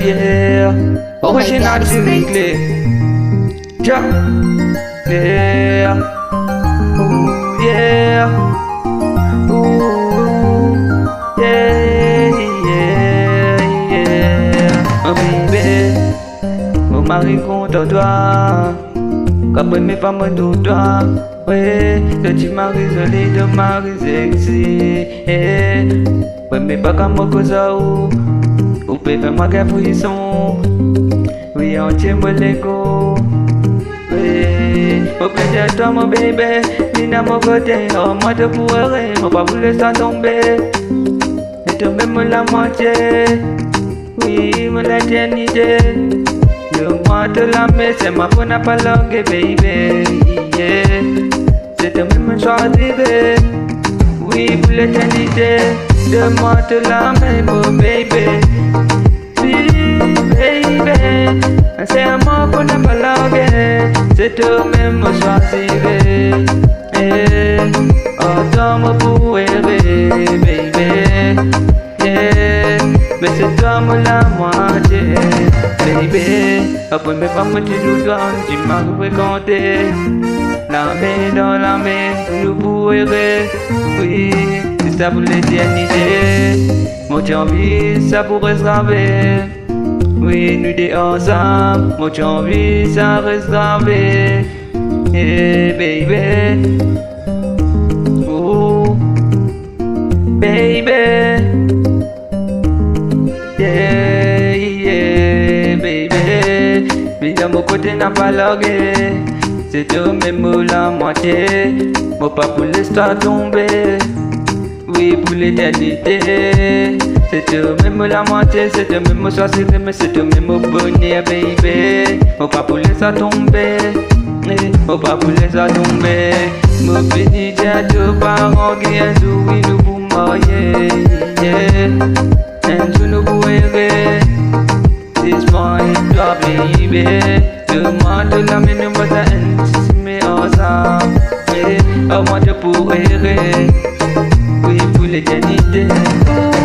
yeah. Original Cyric, ja, yeah. Ooh, yeah. Ooh, yeah, yeah, yeah. Oh baby, mon mari contre toi. Comme mes femmes de toi. Ouais, que tu m'as isolé de ma sexy. Ouais, mais pas comme moi ça ou peut faire ma frisson. Oui, on tient mon Lego. Oui, au plus de toi, mon bébé, viens à mon côté. Oh, moi te pourrais, moi pas voulu ça tomber. Et toi même la moitié. Oui, mon éternité. Moi te l'aimer, c'est ma bonne à pas langue, baby. Yeah. C'est toi même choisir. Oui, pour l'éternité. De moi te l'aimer, mon baby. Oui, baby. C'est un mot pour ne pas langue. C'est toi même choisir. Oh, toi me pour rêver, baby. Yeah. Mais c'est toi mon la moitié, baby. Après mes femmes tu nous donnes, tu m'as fréquenté. La main dans la main, nous pour errer. Oui, c'est ça pour l'éternité. Mon envie, ça pourrait se graver. Oui, nous deux ensemble, mon envie, ça reste gravé. Hey baby. Oh, baby. Yeah, yeah, baby. Mais de mon côté n'a pas largué. C'est toi même la moitié. Moi pas pour l'histoire tomber. Oui, pour l'éternité. C'est toi même la moitié. C'est toi même choisir. Mais c'est toi même bonheur, baby. Moi pas pour l'histoire tomber. Moi pas pour l'histoire tomber. Moi bénis à deux parents qui ont joué nous pour marier. And to no boy, this morning, drop baby. You want to love me, no matter and me awesome. I want to put away. We pull it any day.